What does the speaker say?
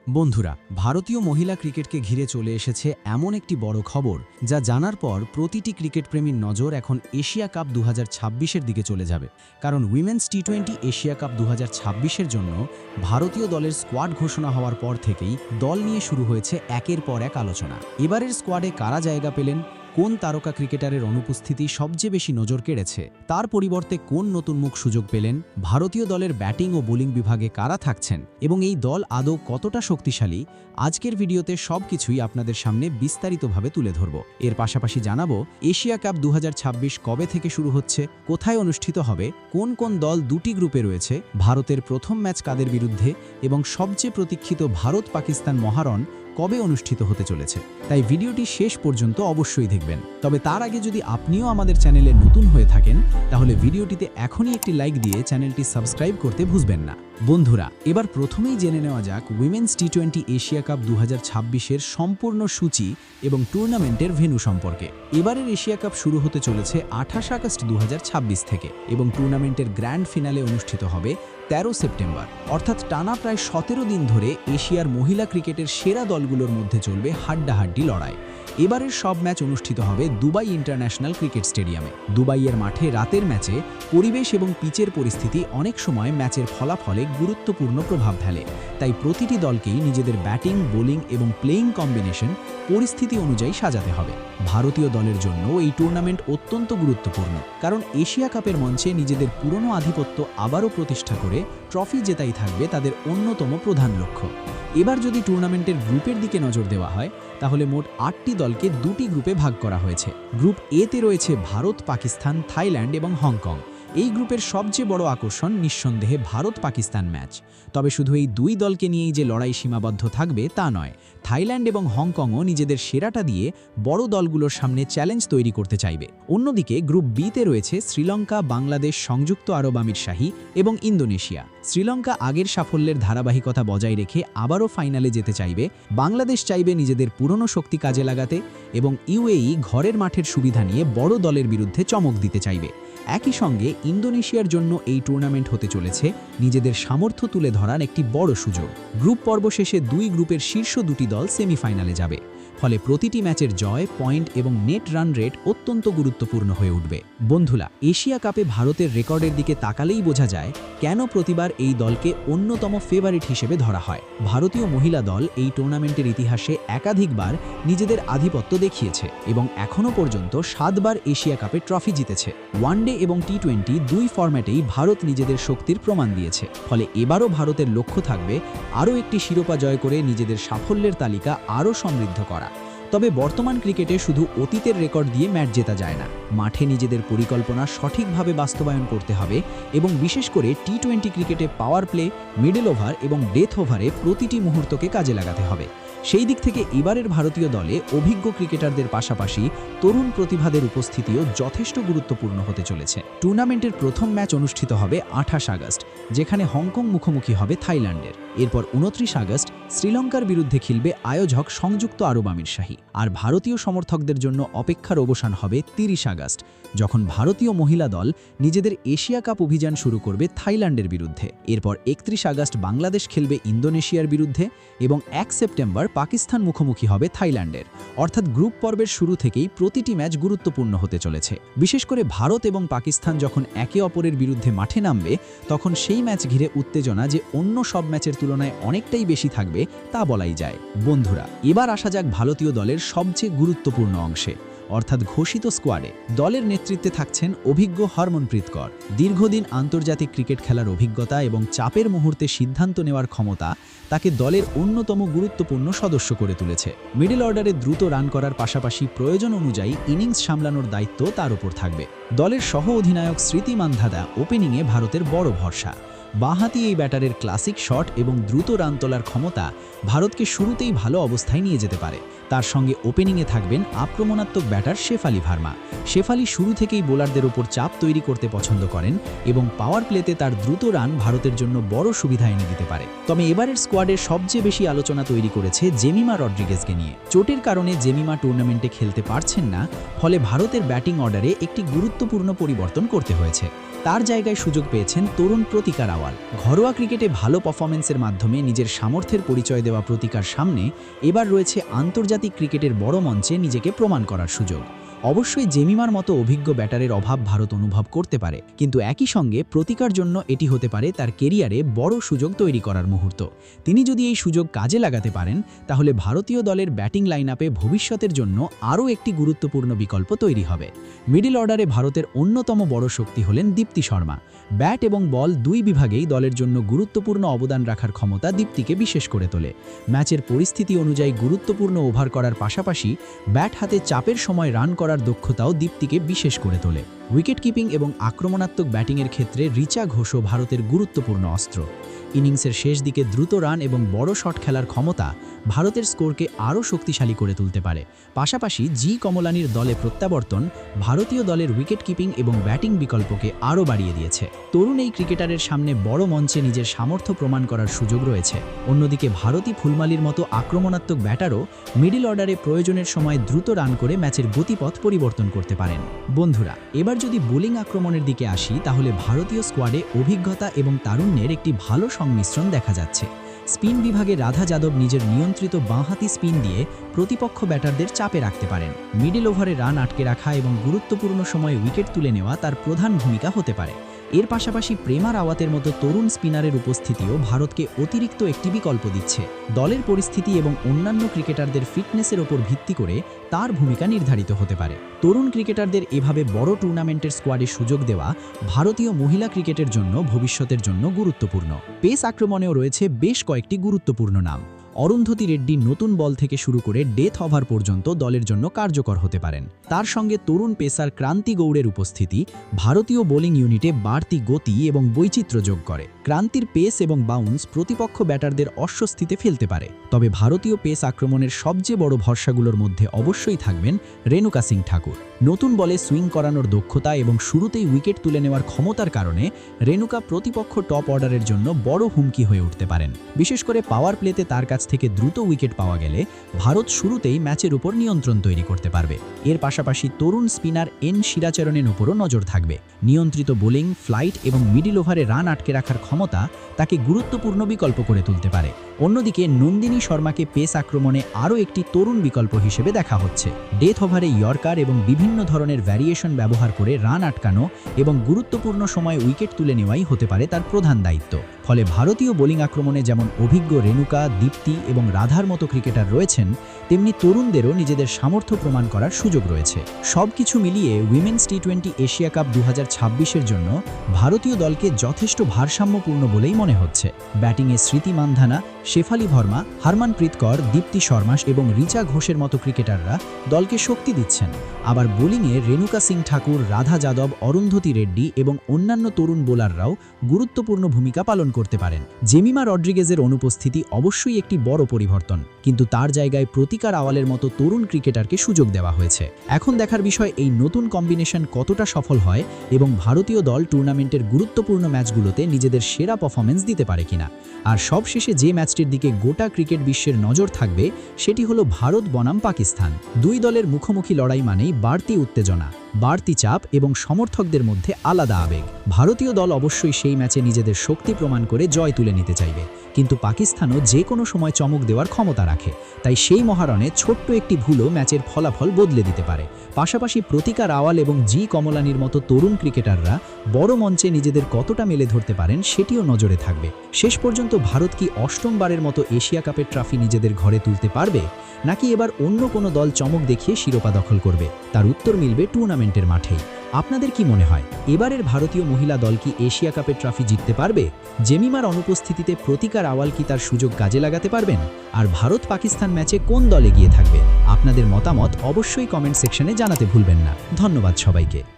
বন্ধুরা, ভারতীয় মহিলা ক্রিকেটকে ঘিরে চলে এসেছে এমন একটি বড় খবর যা জানার পর প্রতিটি ক্রিকেটপ্রেমীর নজর এখন এশিয়া কাপ 2026-এর দিকে চলে যাবে। কারণ উইমেন্স টি20 এশিয়া কাপ 2026-এর জন্য ভারতীয় দলের স্কোয়াড ঘোষণা হওয়ার পর থেকেই দল নিয়ে শুরু হয়েছে একের পর এক আলোচনা। এবারের স্কোয়াডে কারা জায়গা পেলেন, কোন তারকা ক্রিকেটারের অনুপস্থিতি সবচেয়ে বেশি নজর কেড়েছে, তার পরিবর্তে কোন নতুন মুখ সুযোগ পেলেন, ভারতীয় দলের ব্যাটিং ও বোলিং বিভাগে কারা থাকছেন এবং এই দল আদৌ কতটা শক্তিশালী, আজকের ভিডিওতে সবকিছুই আপনাদের সামনে বিস্তারিতভাবে তুলে ধরব। এর পাশাপাশি জানাবো এশিয়া কাপ 2026 কবে থেকে শুরু হচ্ছে, কোথায় অনুষ্ঠিত হবে, কোন কোন দল দুটি গ্রুপে রয়েছে, ভারতের প্রথম ম্যাচ কাদের বিরুদ্ধে এবং সবচেয়ে প্রতীক্ষিত ভারত-পাকিস্তান মহারণ কবে অনুষ্ঠিত হতে চলেছে। তাই ভিডিওটি শেষ পর্যন্ত অবশ্যই দেখবেন। তবে তার আগে যদি আপনিও আমাদের চ্যানেলে নতুন হয়ে থাকেন তাহলে ভিডিওটিতে এখনই একটি লাইক দিয়ে চ্যানেলটি সাবস্ক্রাইব করতে ভুলবেন না। বন্ধুরা, এবার প্রথমেই জেনে নেওয়া যাক উইমেন্স টি20 এশিয়া কাপ 2026-এর সম্পূর্ণ সূচি এবং টুর্নামেন্টের ভেন্যু সম্পর্কে। এবারের এশিয়া কাপ শুরু হতে চলেছে 28 আগস্ট 2026 থেকে এবং টুর্নামেন্টের গ্র্যান্ড ফিনালে অনুষ্ঠিত হবে 13 সেপ্টেম্বর। অর্থাৎ টানা প্রায় 17 দিন ধরে এশিয়ার মহিলা ক্রিকেটের সেরা দলগুলোর মধ্যে চলবে হাড্ডাহাড্ডি লড়াই। এবারের সব ম্যাচ অনুষ্ঠিত হবে দুবাই ইন্টারন্যাশনাল ক্রিকেট স্টেডিয়ামে। দুবাইয়ের মাঠে রাতের ম্যাচে পরিবেশ এবং পিচের পরিস্থিতি অনেক সময় ম্যাচের ফলাফলে গুরুত্বপূর্ণ প্রভাব ফেলে। তাই প্রতিটি দলকেই নিজেদের ব্যাটিং, বোলিং এবং প্লেয়িং কম্বিনেশন পরিস্থিতি অনুযায়ী সাজাতে হবে। ভারতীয় দলের জন্য এই টুর্নামেন্ট অত্যন্ত গুরুত্বপূর্ণ, কারণ এশিয়া কাপের মঞ্চে নিজেদের পুরনো আধিপত্য আবারও প্রতিষ্ঠা করে ট্রফি জেতাই থাকবে তাদের অন্যতম প্রধান লক্ষ্য। এবার যদি টুর্নামেন্টের গ্রুপের দিকে নজর দেওয়া হয় তাহলে মোট 8টি দলকে দুটি গ্রুপে ভাগ করা হয়েছে। গ্রুপ এতে রয়েছে ভারত, পাকিস্তান, থাইল্যান্ড এবং হংকং। এই গ্রুপের সবচেয়ে বড় আকর্ষণ নিঃসন্দেহে ভারত-পাকিস্তান ম্যাচ। তবে শুধু এই দুই দলকে নিয়েই যে লড়াই সীমাবদ্ধ থাকবে তা নয়, থাইল্যান্ড এবং হংকংও নিজেদের সেরাটা দিয়ে বড় দলগুলোর সামনে চ্যালেঞ্জ তৈরি করতে চাইবে। অন্যদিকে গ্রুপ বিতে রয়েছে শ্রীলঙ্কা, বাংলাদেশ, সংযুক্ত আরব আমিরশাহী এবং ইন্দোনেশিয়া। শ্রীলঙ্কা আগের সাফল্যের ধারাবাহিকতা বজায় রেখে আবারও ফাইনালে যেতে চাইবে, বাংলাদেশ চাইবে নিজেদের পুরনো শক্তি কাজে লাগাতে এবং ইউএই ঘরের মাঠের সুবিধা নিয়ে বড় দলের বিরুদ্ধে চমক দিতে চাইবে। একই সঙ্গে ইন্দোনেশিয়ার জন্য এই টুর্নামেন্ট হতে চলেছে নিজেদের সামর্থ্য তুলে ধরার একটি বড় সুযোগ। গ্রুপ পর্ব শেষে দুই গ্রুপের শীর্ষ দুটি দল সেমিফাইনালে যাবে, ফলে প্রতিটি ম্যাচের জয়, পয়েন্ট এবং নেট রান রেট অত্যন্ত গুরুত্বপূর্ণ হয়ে উঠবে। বন্ধুরা, এশিয়া কাপে ভারতের রেকর্ডের দিকে তাকালেই বোঝা যায় কেন প্রতিবার এই দলকে অন্যতম ফেভারিট হিসেবে ধরা হয়। ভারতীয় মহিলা দল এই টুর্নামেন্টের ইতিহাসে একাধিকবার নিজেদের আধিপত্য দেখিয়েছে এবং এখনও পর্যন্ত 7 বার এশিয়া কাপে ট্রফি জিতেছে। ওয়ানডে এবং টি20 দুই ফরম্যাটেই ভারত নিজেদের শক্তির প্রমাণ দিয়েছে। ফলে এবারও ভারতের লক্ষ্য থাকবে আরও একটি শিরোপা জয় করে নিজেদের সাফল্যের তালিকা আরও সমৃদ্ধ করা। তবে বর্তমান ক্রিকেটে শুধু অতীতের রেকর্ড দিয়ে ম্যাচ জেতা যায় না, মাঠে নিজেদের পরিকল্পনা সঠিকভাবে বাস্তবায়ন করতে হবে এবং বিশেষ করে টি20 ক্রিকেটে পাওয়ার প্লে, মিডল ওভার এবং ডেথ ওভারে প্রতিটি মুহূর্তকে কাজে লাগাতে হবে। সেই দিক থেকে এবারের ভারতীয় দলে অভিজ্ঞ ক্রিকেটারদের পাশাপাশি তরুণ প্রতিভাদের উপস্থিতিও যথেষ্ট গুরুত্বপূর্ণ হতে চলেছে। টুর্নামেন্টের প্রথম ম্যাচ অনুষ্ঠিত হবে 28 আগস্ট, যেখানে হংকং মুখোমুখি হবে থাইল্যান্ডের। এরপর 29 আগস্ট শ্রীলঙ্কার বিরুদ্ধে খেলবে আয়োজক সংযুক্ত আরব আমিরশাহী। আর ভারতীয় সমর্থকদের জন্য অপেক্ষার অবসান হবে 30 আগস্ট, যখন ভারতীয় মহিলা দল নিজেদের এশিয়া কাপ অভিযান শুরু করবে থাইল্যান্ডের বিরুদ্ধে। এরপর 31 আগস্ট বাংলাদেশ খেলবে ইন্দোনেশিয়ার বিরুদ্ধে এবং 1 সেপ্টেম্বর পাকিস্তান মুখোমুখি হবে থাইল্যান্ডের। অর্থাৎ গ্রুপ পর্বের শুরু থেকেই প্রতিটি ম্যাচ গুরুত্বপূর্ণ হতে চলেছে। বিশেষ করে ভারত এবং পাকিস্তান যখন একে অপরের বিরুদ্ধে মাঠে নামবে তখন সেই ম্যাচ ঘিরে উত্তেজনা যে অন্য সব ম্যাচের তুলনায় অনেকটাই বেশি থাকবে তা বলাই যায়। বন্ধুরা, এবার আসা যাক ভারতীয় দলের সবচেয়ে গুরুত্বপূর্ণ অংশে, অর্থাৎ ঘোষিত স্কোয়াডে। দলের নেতৃত্বে থাকছেন অভিজ্ঞ হরমনপ্রীত কৌর। দীর্ঘদিন আন্তর্জাতিক ক্রিকেট খেলার অভিজ্ঞতা এবং চাপের মুহূর্তে সিদ্ধান্ত নেওয়ার ক্ষমতা তাকে দলের অন্যতম গুরুত্বপূর্ণ সদস্য করে তুলেছে। মিডল অর্ডারে দ্রুত রান করার পাশাপাশি প্রয়োজন অনুযায়ী ইনিংস সামলানোর দায়িত্ব তার উপর থাকবে। দলের সহ অধিনায়ক স্মৃতি মান্ধানা ওপেনিংয়ে ভারতের বড় ভরসা। বাঁহাতি এই ব্যাটারের ক্লাসিক শট এবং দ্রুত রান তোলার ক্ষমতা ভারতকে শুরুতেই ভালো অবস্থায় নিয়ে যেতে পারে। তার সঙ্গে ওপেনিংয়ে থাকবেন আক্রমণাত্মক ব্যাটার শেফালি ভার্মা। শেফালি শুরু থেকেই বোলারদের ওপর চাপ তৈরি করতে পছন্দ করেন এবং পাওয়ার প্লেতে তার দ্রুত রান ভারতের জন্য বড় সুবিধা এনে দিতে পারে। তবে এবারের স্কোয়াডের সবচেয়ে বেশি আলোচনা তৈরি করেছে জেমিমা রড্রিগেজকে নিয়ে। চোটের কারণে জেমিমা টুর্নামেন্টে খেলতে পারছেন না, ফলে ভারতের ব্যাটিং অর্ডারে একটি গুরুত্বপূর্ণ পরিবর্তন করতে হয়েছে। তার জায়গায় সুযোগ পেয়েছেন তরুণ প্রতিকা রাওয়াল। ঘরোয়া ক্রিকেটে ভালো পারফরম্যান্সের মাধ্যমে নিজের সামর্থ্যের পরিচয় দেওয়া প্রতিকার সামনে এবার রয়েছে আন্তর্জাতিক ক্রিকেটের বড় মঞ্চে নিজেকে প্রমাণ করার সুযোগ। অবশ্যই জেমিমার মতো অভিজ্ঞ ব্যাটারের অভাব ভারত অনুভব করতে পারে, কিন্তু একই সঙ্গে প্রতিকার জন্য এটি হতে পারে তার কেরিয়ারে বড় সুযোগ তৈরি করার মুহূর্ত। তিনি যদি এই সুযোগ কাজে লাগাতে পারেন, তাহলে ভারতীয় দলের ব্যাটিং লাইনআপে ভবিষ্যতের জন্য আরও একটি গুরুত্বপূর্ণ বিকল্প তৈরি হবে। মিডল অর্ডারে ভারতের অন্যতম বড় শক্তি হলেন দীপ্তি শর্মা। ব্যাট এবং বল দুই বিভাগেই দলের জন্য গুরুত্বপূর্ণ অবদান রাখার ক্ষমতা দীপ্তিকে বিশেষ করে তোলে। ম্যাচের পরিস্থিতি অনুযায়ী গুরুত্বপূর্ণ ওভার করার পাশাপাশি ব্যাট হাতে চাপের সময় রান করার দক্ষতাও দীপ্তিকে বিশেষ করে তোলে। উইকেট কিপিং এবং আক্রমণাত্মক ব্যাটিংয়ের ক্ষেত্রে রিচা ঘোষও ভারতের গুরুত্বপূর্ণ অস্ত্র। ইনিংসের শেষ দিকে দ্রুত রান এবং বড় শট খেলার ক্ষমতা ভারতের স্কোরকে আরও শক্তিশালী করে তুলতে পারে। পাশাপাশি জি কমলানির দলে প্রত্যাবর্তন ভারতীয় দলের উইকেট কিপিং এবং ব্যাটিং বিকল্পকে আরও বাড়িয়ে দিয়েছে। তরুণ এই ক্রিকেটারের সামনে বড় মঞ্চে নিজের সামর্থ্য প্রমাণ করার সুযোগ রয়েছে। অন্যদিকে ভারতী ফুলমালির মতো আক্রমণাত্মক ব্যাটারও মিডল অর্ডারে প্রয়োজনের সময় দ্রুত রান করে ম্যাচের গতিপথ পরিবর্তন করতে পারেন। বন্ধুরা, এবার যদি বোলিং আক্রমণের দিকে আসি, তাহলে ভারতীয় স্কোয়াডে অভিজ্ঞতা এবং তারুণ্যের একটি ভালো সংমিশ্রণ দেখা যাচ্ছে। স্পিন বিভাগে রাধা যাদব নিজের নিয়ন্ত্রিত বাঁহাতি স্পিন দিয়ে প্রতিপক্ষ ব্যাটারদের চাপে রাখতে পারেন। মিডল ওভারে রান আটকে রাখা এবং গুরুত্বপূর্ণ সময়ে উইকেট তুলে নেওয়া তার প্রধান ভূমিকা হতে পারে। এর পাশাপাশি প্রেমা রাওয়াতের মতো তরুণ স্পিনারের উপস্থিতিও ভারতকে অতিরিক্ত একটি বিকল্প দিচ্ছে। দলের পরিস্থিতি এবং অন্যান্য ক্রিকেটারদের ফিটনেসের ওপর ভিত্তি করে তার ভূমিকা নির্ধারিত হতে পারে। তরুণ ক্রিকেটারদের এভাবে বড় টুর্নামেন্টের স্কোয়াডে সুযোগ দেওয়া ভারতীয় মহিলা ক্রিকেটের জন্য ভবিষ্যতের জন্য গুরুত্বপূর্ণ। পেস আক্রমণেও রয়েছে বেশ কয়েকটি গুরুত্বপূর্ণ নাম। অরুন্ধতী রেড্ডি নতুন বল থেকে শুরু করে ডেথ ওভার পর্যন্ত দলের জন্য কার্যকর হতে পারেন। তার সঙ্গে তরুণ পেসার ক্রান্তি গৌড়ের উপস্থিতি ভারতীয় বোলিং ইউনিটে বাড়তি গতি এবং বৈচিত্র্য যোগ করে। ক্রান্তির পেস এবং বাউন্স প্রতিপক্ষ ব্যাটারদের অস্বস্তিতে ফেলতে পারে। তবে ভারতীয় পেস আক্রমণের সবচেয়ে বড় ভরসাগুলোর মধ্যে অবশ্যই থাকবেন রেণুকা সিং ঠাকুর। নতুন বলে সুইং করানোর দক্ষতা এবং শুরুতেই উইকেট তুলে নেওয়ার ক্ষমতার কারণে রেণুকা প্রতিপক্ষ টপ অর্ডারের জন্য বড় হুমকি হয়ে উঠতে পারেন। বিশেষ করে পাওয়ার প্লেতে তার কাছ থেকে দ্রুত উইকেট পাওয়া গেলে ভারত শুরুতেই ম্যাচের উপর নিয়ন্ত্রণ তৈরি করতে পারবে। এর পাশাপাশি তরুণ স্পিনার এন শিরাচরণের উপরও নজর থাকবে। নিয়ন্ত্রিত বোলিং, ফ্লাইট এবং মিডল ওভারে রান আটকে রাখার ক্ষমতা তাকে গুরুত্বপূর্ণ বিকল্প করে তুলতে পারে। অন্যদিকে নন্দিনী শর্মাকে পেস আক্রমণে আরও একটি তরুণ বিকল্প হিসেবে দেখা হচ্ছে। ডেথ ওভারে ইয়র্কার এবং বিভিন্ন ধরনের ভ্যারিয়েশন ব্যবহার করে রান আটকানো এবং গুরুত্বপূর্ণ সময়ে উইকেট তুলে নেওয়াই হতে পারে তার প্রধান দায়িত্ব। ফলে ভারতীয় বোলিং আক্রমণে যেমন অভিজ্ঞ রেণুকা, দীপ্তি এবং রাধার মতো ক্রিকেটার রয়েছেন, তেমনি তরুণদেরও নিজেদের সামর্থ্য প্রমাণ করার সুযোগ রয়েছে। সবকিছু মিলিয়ে উইমেন্স টি20 এশিয়া কাপ 2026-এর জন্য ভারতীয় দলকে যথেষ্ট ভারসাম্যপূর্ণ বলেই মনে হচ্ছে। ব্যাটিংয়ে স্মৃতি মান্ধানা, শেফালি ভার্মা, হরমনপ্রীত কৌর, দীপ্তি শর্মা এবং রিচা ঘোষের মতো ক্রিকেটাররা দলকে শক্তি দিচ্ছেন। আবার বোলিংয়ে রেণুকা সিং ঠাকুর, রাধা যাদব, অরুন্ধতী রেড্ডি এবং অন্যান্য তরুণ বোলাররাও গুরুত্বপূর্ণ ভূমিকা পালন করতে পারেন। জেমিমা রড্রিগেজের অনুপস্থিতি অবশ্যই একটি বড় পরিবর্তন, কিন্তু তার জায়গায় প্রতিকা রাওয়ালের মতো তরুণ ক্রিকেটারকে সুযোগ দেওয়া হয়েছে। এখন দেখার বিষয় এই নতুন কম্বিনেশন কতটা সফল হয় এবং ভারতীয় দল টুর্নামেন্টের গুরুত্বপূর্ণ ম্যাচগুলোতে নিজেদের সেরা পারফরম্যান্স দিতে পারে কিনা। আর সবশেষে যে ম্যাচটির দিকে গোটা ক্রিকেট বিশ্বের নজর থাকবে, সেটি হলো ভারত বনাম পাকিস্তান। দুই দলের মুখোমুখি লড়াই মানেই বাড়তি উত্তেজনা, বাড়তি চাপ এবং সমর্থকদের মধ্যে আলাদা আবেগ। ভারতীয় দল অবশ্যই সেই ম্যাচে নিজেদের শক্তি প্রমাণ করে জয় তুলে নিতে চাইবে, কিন্তু পাকিস্তানও যে কোনো সময় চমক দেওয়ার ক্ষমতা রাখে। তাই সেই মহারণে ছোট্ট একটি ভুলও ম্যাচের ফলাফল বদলে দিতে পারে। পাশাপাশি প্রতিকা রাওয়াল এবং জি কমলানির মতো তরুণ ক্রিকেটাররা বড় মঞ্চে নিজেদের কতটা মেলে ধরতে পারেন সেটিও নজরে থাকবে। শেষ পর্যন্ত ভারত কি অষ্টমবারের মতো এশিয়া কাপের ট্রফি নিজেদের ঘরে তুলতে পারবে, নাকি এবার অন্য কোনো দল চমক দেখিয়ে শিরোপা দখল করবে? তার উত্তর মিলবে টুর্নামেন্টের মাঠেই। আপনাদের কি মনে হয়, এবারের ভারতীয় মহিলা দল কি এশিয়া কাপের ট্রফি জিততে পারবে? জেমিমার অনুপস্থিতিতে প্রতিকা রাওয়াল কি তার সুযোগ কাজে লাগাতে পারবেন? আর ভারত পাকিস্তান ম্যাচে কোন দল এগিয়ে থাকবে? আপনাদের মতামত অবশ্যই কমেন্ট সেকশনে জানাতে ভুলবেন না। ধন্যবাদ সবাইকে।